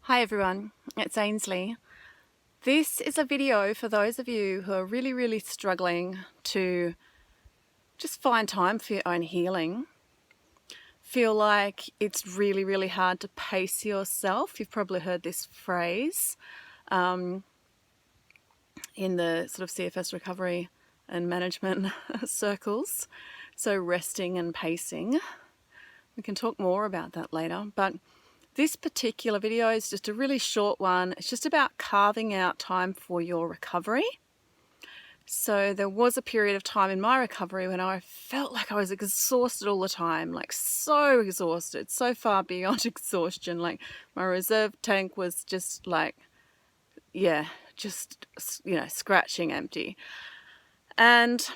Hi everyone, it's Ainslie. This is a video for those of you who are really struggling to just find time for your own healing. Feel like it's really hard to pace yourself. You've probably heard this phrase in the sort of CFS recovery and management circles. So resting and pacing. We can talk more about that later, but this particular video is just a really short one. It's just about carving out time for your recovery. So there was a period of time in my recovery when I felt like I was exhausted all the time, like so exhausted, so far beyond exhaustion. Like my reserve tank was just like, scratching empty. But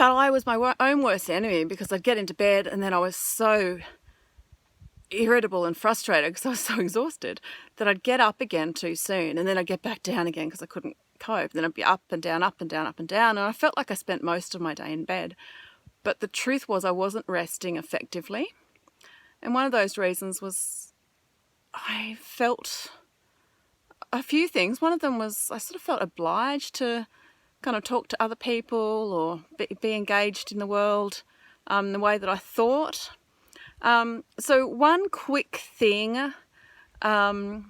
I was my own worst enemy because I'd get into bed and then I was so irritable and frustrated because I was so exhausted that I'd get up again too soon, and then I'd get back down again because I couldn't cope. Then I'd be up and down, and I felt like I spent most of my day in bed. But the truth was I wasn't resting effectively, and one of those reasons was I felt a few things. One of them was I sort of felt obliged to kind of talk to other people or be engaged in the world the way that I thought. So one quick thing that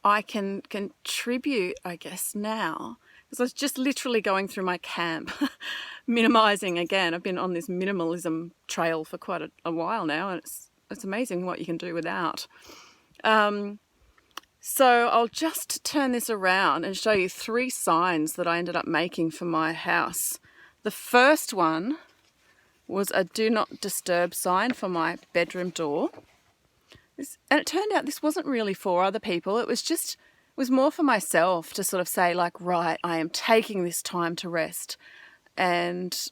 I can contribute, I guess, now, because I was just literally going through my camp, minimizing again. I've been on this minimalism trail for quite a while now, and it's amazing what you can do without. So I'll just turn this around and show you 3 signs that I ended up making for my house. The first one was a do not disturb sign for my bedroom door. And it turned out this wasn't really for other people. It was more for myself to sort of say, like, right, I am taking this time to rest. And,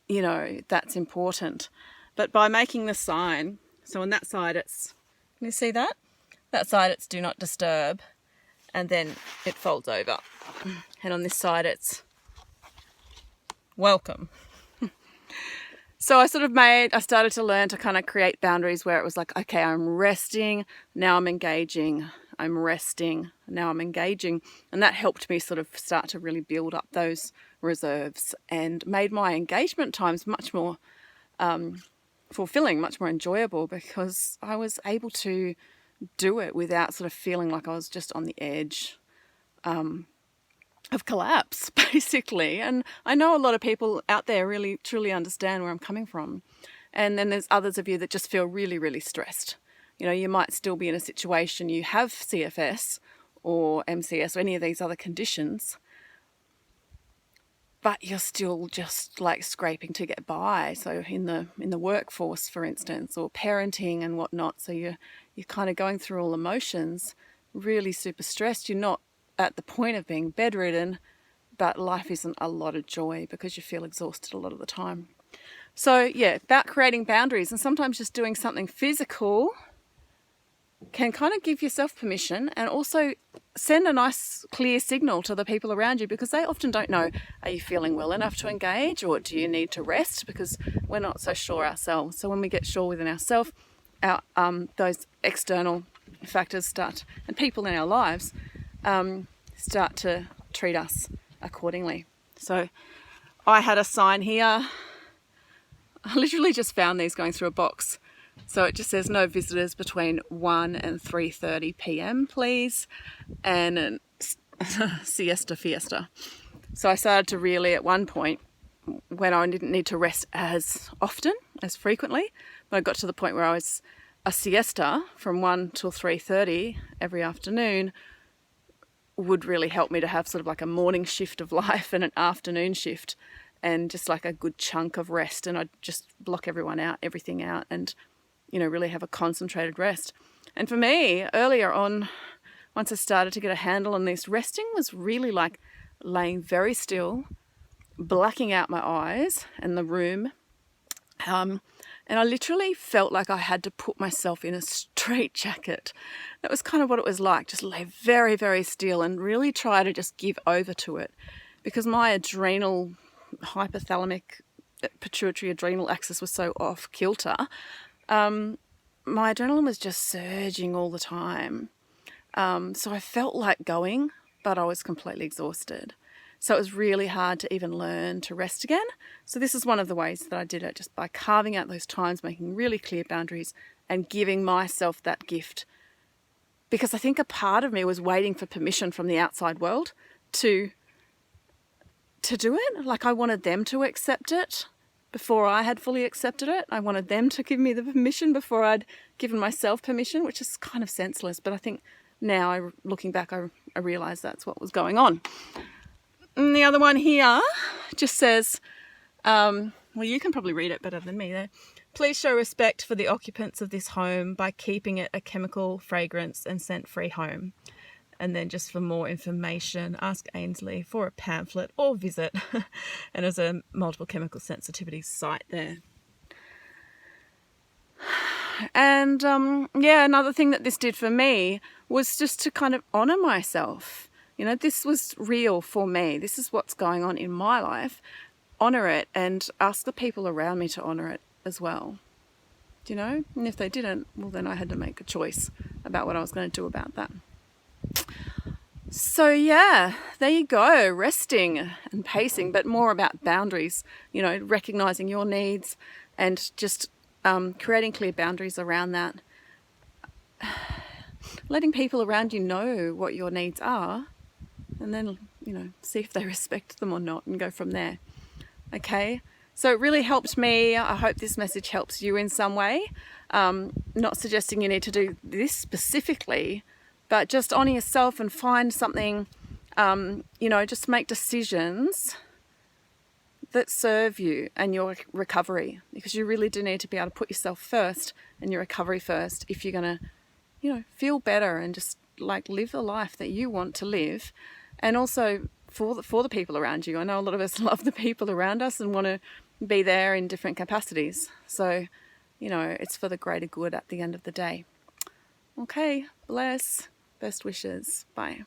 that's important. But by making the sign, so on that side can you see that? That side it's do not disturb, and then it folds over. And on this side it's welcome. So I started to learn to kind of create boundaries where it was like, okay, I'm resting, now I'm engaging. I'm resting, now I'm engaging. And that helped me sort of start to really build up those reserves and made my engagement times much more fulfilling, much more enjoyable, because I was able to do it without sort of feeling like I was just on the edge of collapse, basically. And I know a lot of people out there really truly understand where I'm coming from. And then there's others of you that just feel really stressed. You might still be in a situation, you have CFS or MCS or any of these other conditions, but you're still just like scraping to get by. So in the workforce, for instance, or parenting and whatnot, so you're kind of going through all emotions, really super stressed. You're not at the point of being bedridden, but life isn't a lot of joy because you feel exhausted a lot of the time. So about creating boundaries, and sometimes just doing something physical can kind of give yourself permission and also send a nice clear signal to the people around you, because they often don't know, are you feeling well enough to engage, or do you need to rest? Because we're not so sure ourselves. So when we get sure within ourselves, those external factors and people in our lives start to treat us accordingly. So I had a sign here. I literally just found these going through a box. So it just says no visitors between 1 and 3:30 p.m, please, and a siesta fiesta. So I started to really, at one point, when I didn't need to rest as often, as frequently, but I got to the point where I was a siesta from 1 till 3:30 every afternoon would really help me to have sort of like a morning shift of life and an afternoon shift, and just like a good chunk of rest. And I'd just block everything out, and really have a concentrated rest. And for me, earlier on, once I started to get a handle on this, resting was really like laying very still, blacking out my eyes and the room. And I literally felt like I had to put myself in a straitjacket. That was kind of what it was like, just lay very still and really try to just give over to it, because my adrenal, hypothalamic, pituitary adrenal axis was so off kilter. my adrenaline was just surging all the time. So I felt like going, but I was completely exhausted. So it was really hard to even learn to rest again. So this is one of the ways that I did it, just by carving out those times, making really clear boundaries and giving myself that gift. Because I think a part of me was waiting for permission from the outside world to do it. Like I wanted them to accept it before I had fully accepted it. I wanted them to give me the permission before I'd given myself permission, which is kind of senseless. But I think now, looking back, I realise that's what was going on. And the other one here just says, well, you can probably read it better than me there. Please show respect for the occupants of this home by keeping it a chemical, fragrance and scent-free home. And then just for more information, ask Ainslie for a pamphlet or visit. And there's a multiple chemical sensitivities site there. And another thing that this did for me was just to kind of honour myself. You know, this was real for me. This is what's going on in my life. Honour it and ask the people around me to honour it as well. Do you know? And if they didn't, well, then I had to make a choice about what I was going to do about that. So yeah, there you go, resting and pacing, but more about boundaries, you know, recognising your needs and just creating clear boundaries around that. Letting people around you know what your needs are and then, you know, see if they respect them or not and go from there. Okay, so it really helped me. I hope this message helps you in some way. Not suggesting you need to do this specifically, but just honour yourself and find something, you know, just make decisions that serve you and your recovery, because you really do need to be able to put yourself first and your recovery first if you're going to, you know, feel better and just like live the life that you want to live. And also for the people around you. I know a lot of us love the people around us and want to be there in different capacities. So, you know, it's for the greater good at the end of the day. Okay, bless. Best wishes. Bye.